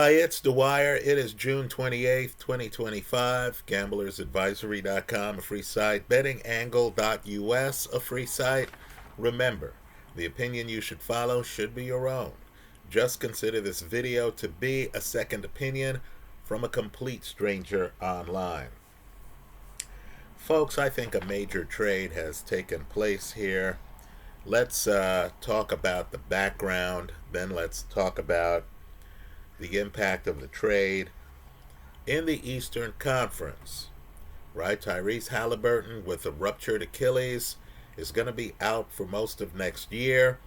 Hi, it's Dwyer. It is June 28th, 2025. GamblersAdvisory.com, a free site. BettingAngle.us, a free site. Remember, the opinion you should follow should be your own. Just consider this video to be a second opinion from a complete stranger online. Folks, I think a major trade has taken place here. Let's talk about the background, then let's talk about the impact of the trade in the Eastern Conference. Right, Tyrese Halliburton with a ruptured Achilles is going to be out for most of next year.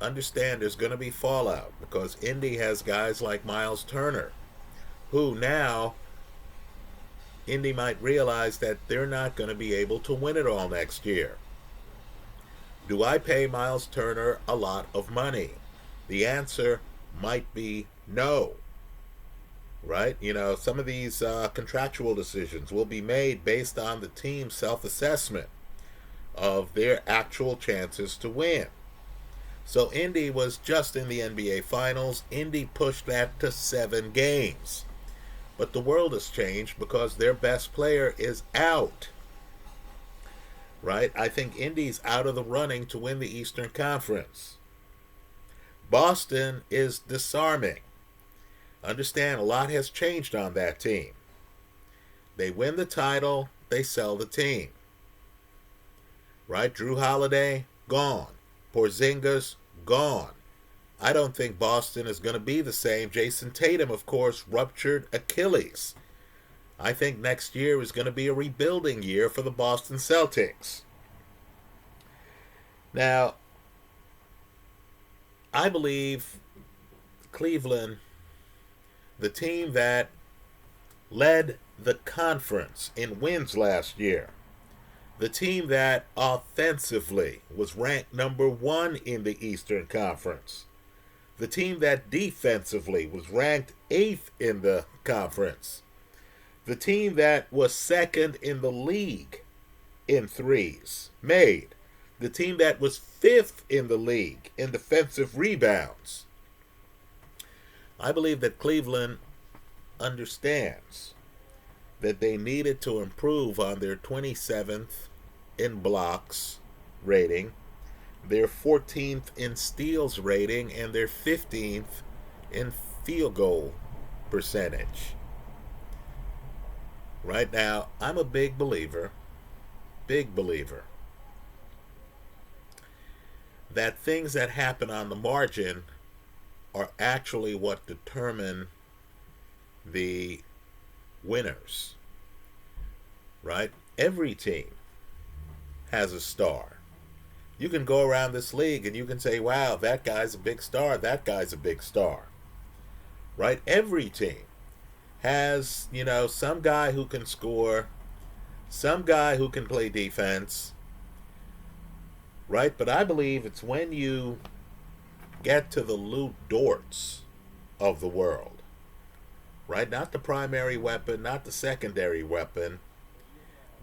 Understand there's going to be fallout because Indy has guys like Miles Turner, who now Indy might realize that they're not going to be able to win it all next year. Do I pay Miles Turner a lot of money? The answer might be no. Right? You know, some of these contractual decisions will be made based on the team's self-assessment of their actual chances to win. So Indy was just in the NBA Finals. Indy pushed that to 7 games. But the world has changed because their best player is out. Right? I think Indy's out of the running to win the Eastern Conference. Boston is disarming. Understand, a lot has changed on that team. They win the title, they sell the team. Right? Drew Holiday, gone. Porzingis, gone. I don't think Boston is going to be the same. Jason Tatum, of course, ruptured Achilles. I think next year is going to be a rebuilding year for the Boston Celtics. Now, I believe Cleveland, the team that led the conference in wins last year, the team that offensively was ranked number 1 in the Eastern Conference, the team that defensively was ranked 8th in the conference, the team that was 2nd in the league in threes made, the team that was 5th in the league in defensive rebounds. I believe that Cleveland understands that they needed to improve on their 27th in blocks rating, their 14th in steals rating, and their 15th in field goal percentage. Right now, I'm a big believer, that things that happen on the margin are actually what determine the winners. Right? Every team has a star. You can go around this league and you can say, wow, that guy's a big star, that guy's a big star. Right? Every team has, some guy who can score, some guy who can play defense. Right? But I believe it's when you get to the Lou Dorts of the world, right? Not the primary weapon, not the secondary weapon,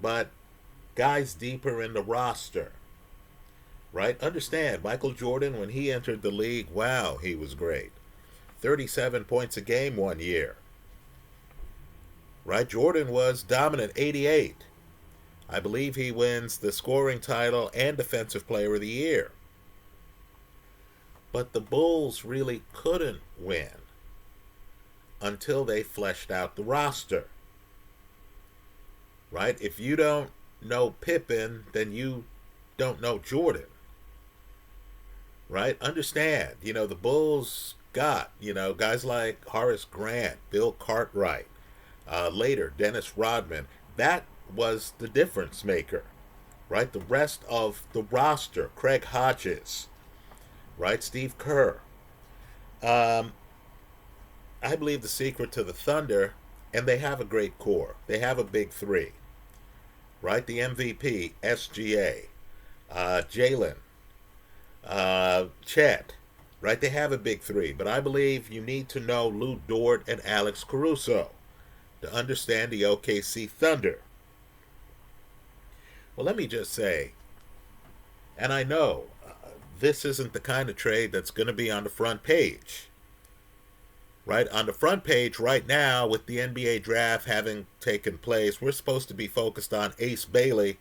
but guys deeper in the roster, right? Understand, Michael Jordan, when he entered the league, wow, he was great. 37 points a game one year, right? Jordan was dominant, 88. I believe he wins the scoring title and Defensive Player of the Year. But the Bulls really couldn't win until they fleshed out the roster. Right? If you don't know Pippen, then you don't know Jordan. Right? Understand, the Bulls got, guys like Horace Grant, Bill Cartwright, later Dennis Rodman. That was the difference maker. Right? The rest of the roster, Craig Hodges, right? Steve Kerr. I believe the secret to the Thunder, and they have a great core. They have a big 3, right? The MVP, SGA, Jalen, Chet, right? They have a big 3, but I believe you need to know Lou Dort and Alex Caruso to understand the OKC Thunder. Well, let me just say, and I know this isn't the kind of trade that's going to be on the front page. Right on the front page right now, with the NBA draft having taken place, we're supposed to be focused on Ace Bailey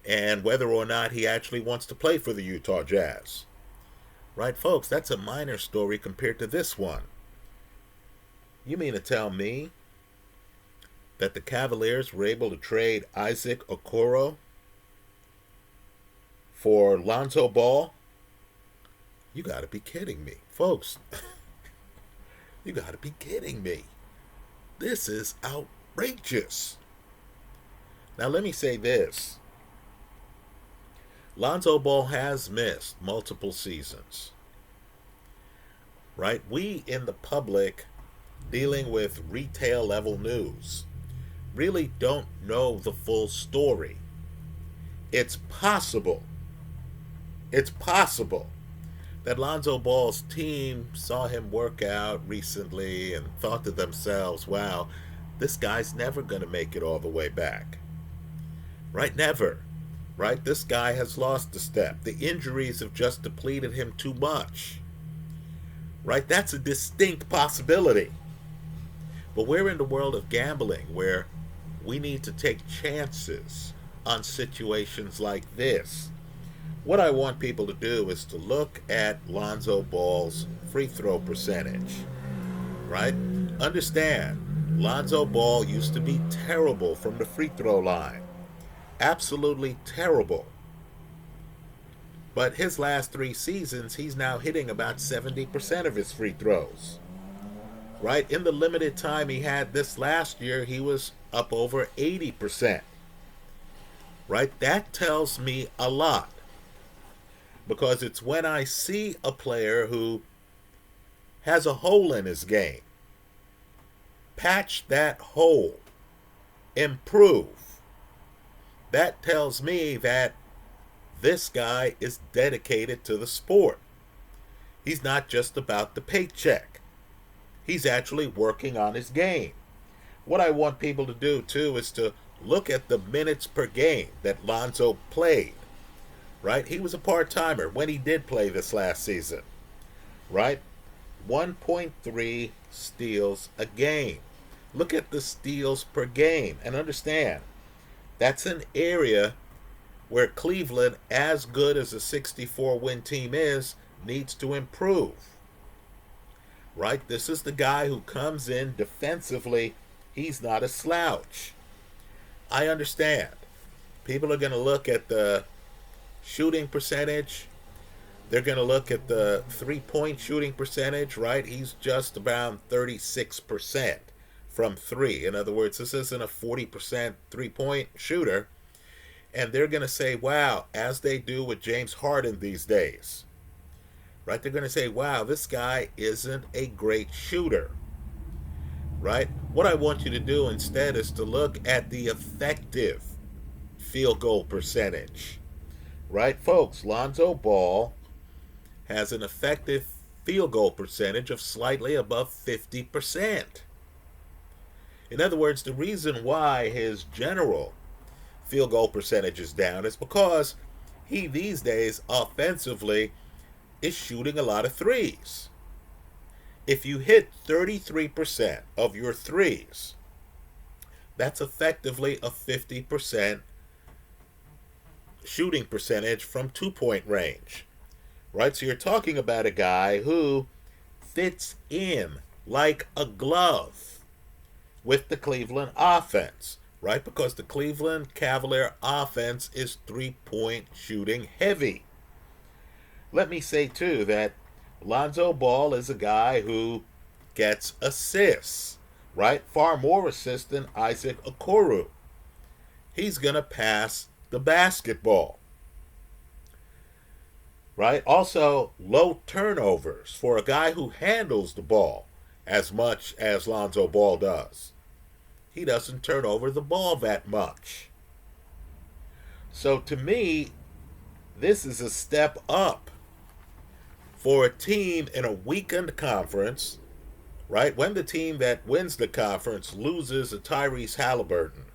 and whether or not he actually wants to play for the Utah Jazz. Right, folks, that's a minor story compared to this one. You mean to tell me that the Cavaliers were able to trade Isaac Okoro for Lonzo Ball? You gotta be kidding me. Folks, you gotta be kidding me. This is outrageous. Now let me say this. Lonzo Ball has missed multiple seasons. Right? We in the public, dealing with retail level news, really don't know the full story. It's possible that Lonzo Ball's team saw him work out recently and thought to themselves, wow, this guy's never going to make it all the way back. Right? Never. Right? This guy has lost a step. The injuries have just depleted him too much. Right? That's a distinct possibility. But we're in the world of gambling where we need to take chances on situations like this. What I want people to do is to look at Lonzo Ball's free throw percentage. Right? Understand, Lonzo Ball used to be terrible from the free throw line. Absolutely terrible. But his last 3 seasons, he's now hitting about 70% of his free throws. Right? In the limited time he had this last year, he was up over 80%. Right? That tells me a lot. Because it's when I see a player who has a hole in his game, patch that hole, improve. That tells me that this guy is dedicated to the sport. He's not just about the paycheck. He's actually working on his game. What I want people to do too is to look at the minutes per game that Lonzo played. Right? He was a part-timer when he did play this last season. Right? 1.3 steals a game. Look at the steals per game and understand that's an area where Cleveland, as good as a 64-win team is, needs to improve. Right? This is the guy who comes in defensively. He's not a slouch. I understand. People are going to look at the shooting percentage. They're going to look at the three-point shooting percentage, right? He's just around 36% from 3. In other words, this isn't a 40% three-point shooter. And they're going to say, wow, as they do with James Harden these days. Right? They're going to say, wow, this guy isn't a great shooter. Right? What I want you to do instead is to look at the effective field goal percentage. Right, folks? Lonzo Ball has an effective field goal percentage of slightly above 50%. In other words, the reason why his general field goal percentage is down is because he these days offensively is shooting a lot of threes. If you hit 33% of your threes, that's effectively a 50% shooting percentage from 2-point range. Right? So you're talking about a guy who fits in like a glove with the Cleveland offense. Right? Because the Cleveland Cavalier offense is 3-point shooting heavy. Let me say, too, that Lonzo Ball is a guy who gets assists, right? Far more assists than Isaac Okoro. He's going to pass the basketball, right? Also, low turnovers for a guy who handles the ball as much as Lonzo Ball does. He doesn't turn over the ball that much. So to me, this is a step up for a team in a weakened conference, right? When the team that wins the conference loses a Tyrese Halliburton.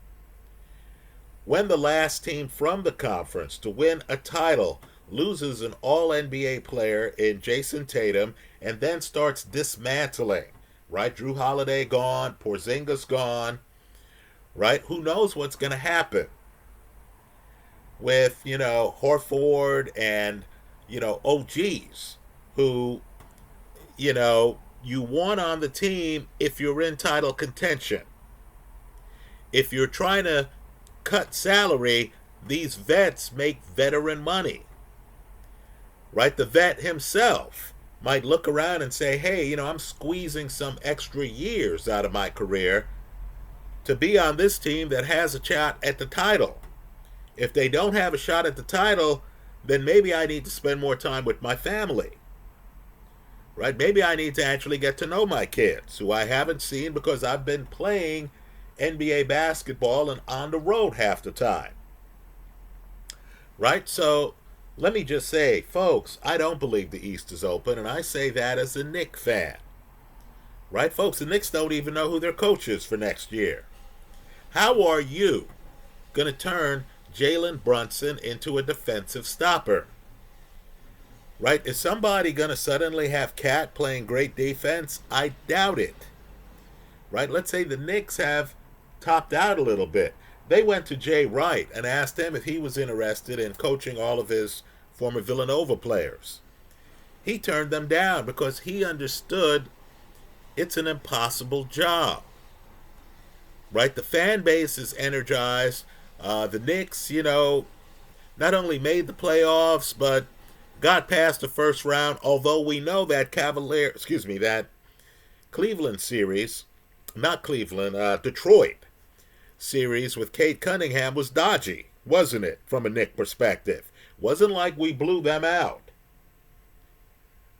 When the last team from the conference to win a title loses an all-NBA player in Jason Tatum, and then starts dismantling, right? Drew Holiday gone, Porzingis gone, right? Who knows what's going to happen with, Horford and, OGs who, you want on the team if you're in title contention. If you're trying to cut salary, these vets make veteran money, right? The vet himself might look around and say, hey, I'm squeezing some extra years out of my career to be on this team that has a shot at the title. If they don't have a shot at the title, then maybe I need to spend more time with my family, right? Maybe I need to actually get to know my kids who I haven't seen because I've been playing NBA basketball and on the road half the time, right? So let me just say, folks, I don't believe the East is open, and I say that as a Knicks fan, right? Folks, the Knicks don't even know who their coach is for next year. How are you going to turn Jalen Brunson into a defensive stopper? Right? Is somebody going to suddenly have Cat playing great defense? I doubt it. Right? Let's say the Knicks have topped out a little bit. They went to Jay Wright and asked him if he was interested in coaching all of his former Villanova players. He turned them down because he understood it's an impossible job. Right? The fan base is energized. The Knicks, not only made the playoffs, but got past the first round, although we know that that Cleveland series, Detroit series with Kate Cunningham was dodgy, wasn't it, from a Knick perspective? Wasn't like we blew them out.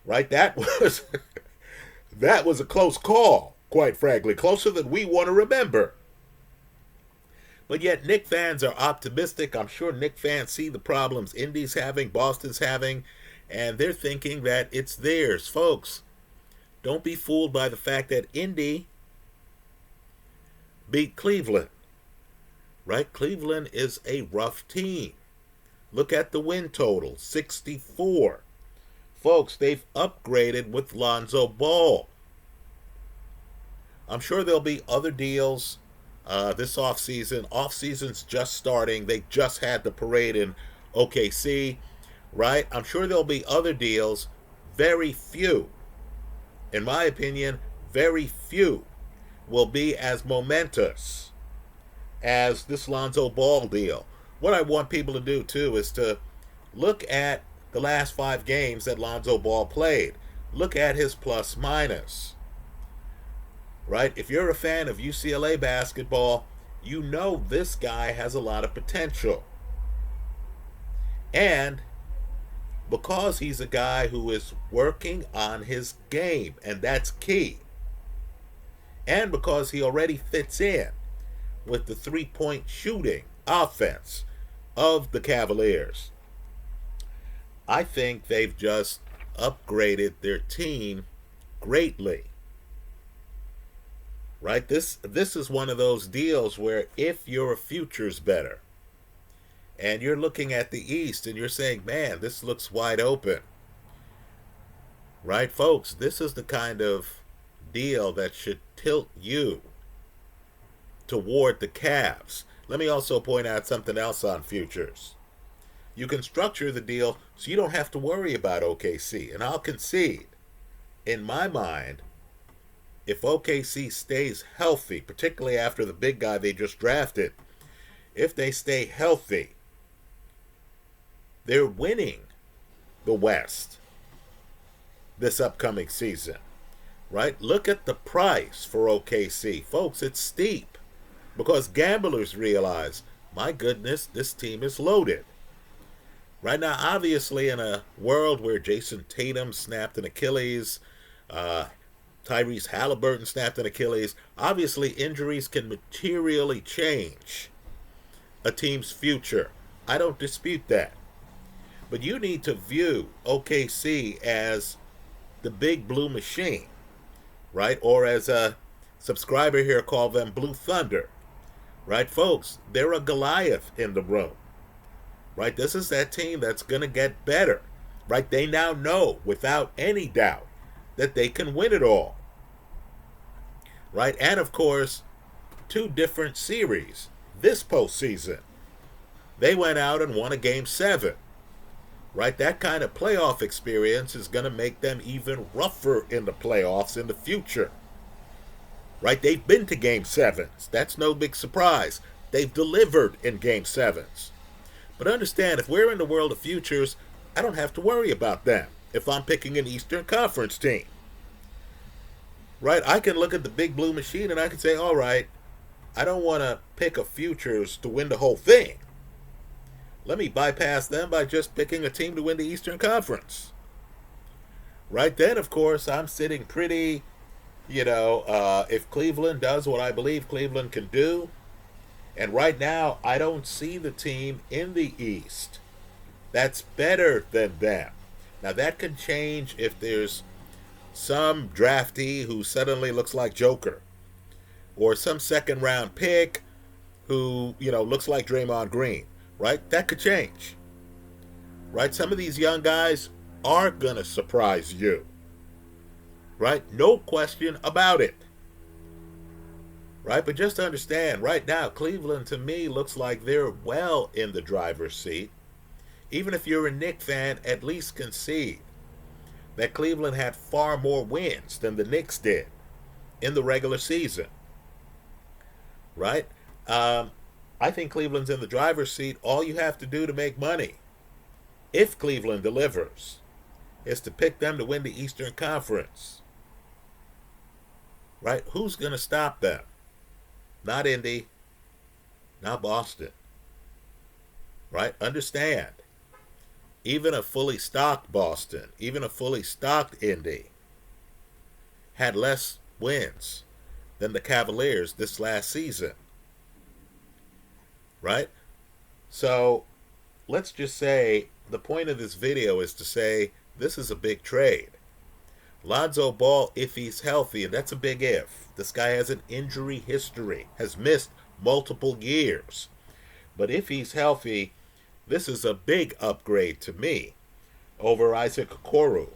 Right? That was a close call, quite frankly, closer than we want to remember. But yet Knick fans are optimistic. I'm sure Knick fans see the problems Indy's having, Boston's having, and they're thinking that it's theirs. Folks, don't be fooled by the fact that Indy beat Cleveland. Right? Cleveland is a rough team. Look at the win total, 64. Folks, they've upgraded with Lonzo Ball. I'm sure there'll be other deals this offseason. Offseason's just starting. They just had the parade in OKC, right? I'm sure there'll be other deals. Very few, in my opinion, very few will be as momentous as this Lonzo Ball deal. What I want people to do, too, is to look at the last 5 games that Lonzo Ball played. Look at his plus minus. Right? If you're a fan of UCLA basketball, you know this guy has a lot of potential. And because he's a guy who is working on his game, and that's key. And because he already fits in with the three-point shooting offense of the Cavaliers, I think they've just upgraded their team greatly. Right? This is one of those deals where if you're a futures bettor and you're looking at the East and you're saying, man, this looks wide open. Right, folks? This is the kind of deal that should tilt you toward the Cavs. Let me also point out something else on futures. You can structure the deal so you don't have to worry about OKC. And I'll concede, in my mind, if OKC stays healthy, particularly after the big guy they just drafted, if they stay healthy, they're winning the West this upcoming season. Right? Look at the price for OKC. Folks, it's steep because gamblers realize, my goodness, this team is loaded. Right now, obviously, in a world where Jason Tatum snapped an Achilles, Tyrese Halliburton snapped an Achilles, obviously injuries can materially change a team's future. I don't dispute that. But you need to view OKC as the big blue machine, right? Or as a subscriber here called them Blue Thunder, right, folks? They're a Goliath in the room. right? This is that team that's going to get better, right? They now know without any doubt that they can win it all, right? And of course, two different series this postseason. They went out and won a game 7, right? That kind of playoff experience is going to make them even rougher in the playoffs in the future, right? They've been to game 7s. That's no big surprise. They've delivered in game 7s. But understand, if we're in the world of futures, I don't have to worry about them if I'm picking an Eastern Conference team, right? I can look at the big blue machine and I can say, all right, I don't want to pick a futures to win the whole thing. Let me bypass them by just picking a team to win the Eastern Conference. Right then, of course, I'm sitting pretty, if Cleveland does what I believe Cleveland can do, and right now I don't see the team in the East that's better than them. Now that can change if there's some draftee who suddenly looks like Joker, or some second round pick who, looks like Draymond Green, right? That could change, right? Some of these young guys are going to surprise you, right? No question about it, right? But just understand, right now, Cleveland to me looks like they're well in the driver's seat. Even if you're a Knicks fan, at least concede that Cleveland had far more wins than the Knicks did in the regular season, right? I think Cleveland's in the driver's seat. All you have to do to make money, if Cleveland delivers, is to pick them to win the Eastern Conference, right? Who's going to stop them? Not Indy, not Boston, right? Understand, even a fully stocked Boston, even a fully stocked Indy had less wins than the Cavaliers this last season, right? So let's just say the point of this video is to say this is a big trade. Lonzo Ball, if he's healthy, and that's a big if. This guy has an injury history, has missed multiple years. But if he's healthy, this is a big upgrade to me over Isaac Okoro.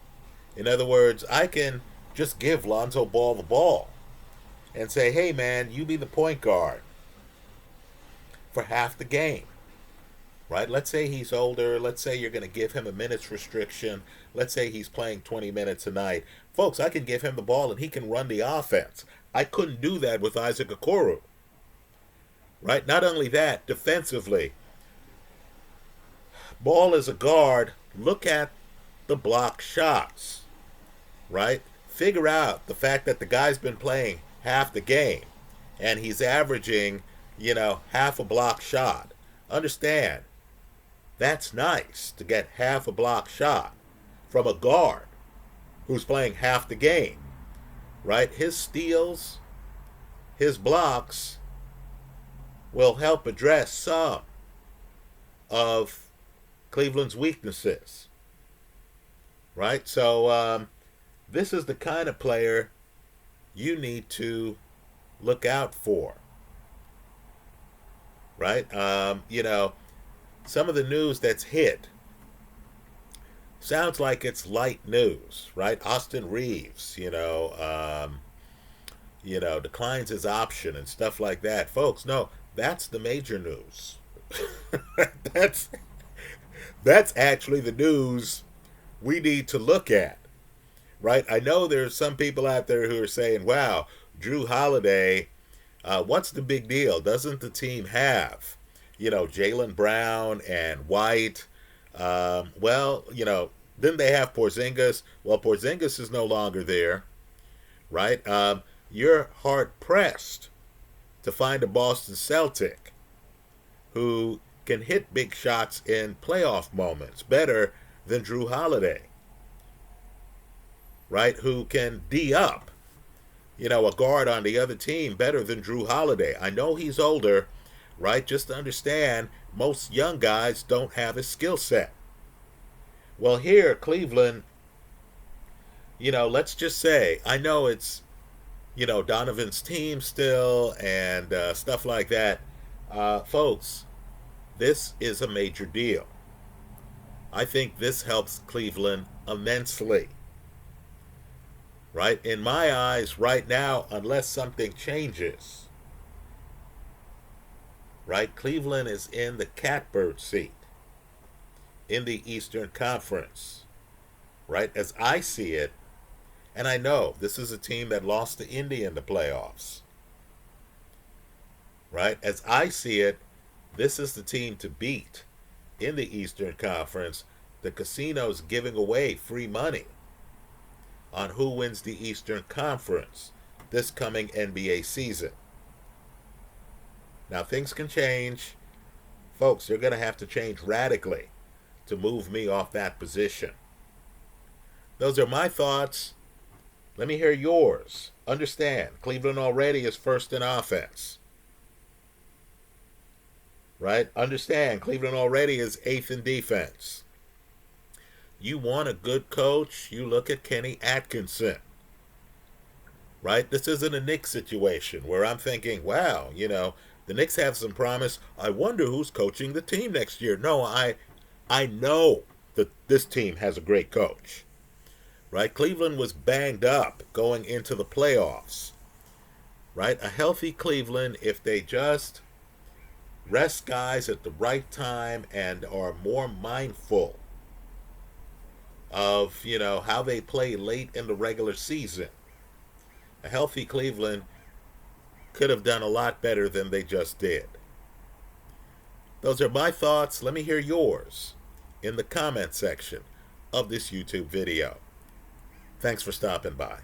In other words, I can just give Lonzo Ball the ball and say, hey man, you be the point guard for half the game, right? Let's say he's older. Let's say you're going to give him a minutes restriction. Let's say he's playing 20 minutes a night. Folks, I can give him the ball and he can run the offense. I couldn't do that with Isaac Okoro, right? Not only that, defensively, Ball as a guard, look at the block shots, right? Figure out the fact that the guy's been playing half the game and he's averaging, half a block shot. Understand, that's nice to get half a block shot from a guard who's playing half the game, right? His steals, his blocks will help address some of Cleveland's weaknesses, right? So this is the kind of player you need to look out for, right? Some of the news that's hit sounds like it's light news, right? Austin Reeves, declines his option and stuff like that. Folks, no, that's the major news. That's actually the news we need to look at, right? I know there's some people out there who are saying, wow, Drew Holiday, what's the big deal? Doesn't the team have, Jaylen Brown and White? Didn't they have Porzingis? Well, Porzingis is no longer there, right? You're hard-pressed to find a Boston Celtic who can hit big shots in playoff moments better than Drew Holiday, right? Who can D up, a guard on the other team better than Drew Holiday. I know he's older, right? Just to understand, most young guys don't have his skill set. Well, here, Cleveland, let's just say, I know it's, Donovan's team still and stuff like that. Folks, This is a major deal. I think this helps Cleveland immensely. Right? In my eyes, right now, unless something changes, right? Cleveland is in the catbird seat in the Eastern Conference, right? As I see it, and I know this is a team that lost to Indy in the playoffs, right? As I see it, this is the team to beat in the Eastern Conference. The casino's giving away free money on who wins the Eastern Conference this coming NBA season. Now, things can change. Folks, they're going to have to change radically to move me off that position. Those are my thoughts. Let me hear yours. Understand, Cleveland already is first in offense. Right? Understand, Cleveland already is eighth in defense. You want a good coach, you look at Kenny Atkinson. Right? This isn't a Knicks situation where I'm thinking, wow, the Knicks have some promise. I wonder who's coaching the team next year. No, I know that this team has a great coach. Right? Cleveland was banged up going into the playoffs. Right? A healthy Cleveland, if they just rest guys at the right time and are more mindful of, how they play late in the regular season. A healthy Cleveland could have done a lot better than they just did. Those are my thoughts. Let me hear yours in the comment section of this YouTube video. Thanks for stopping by.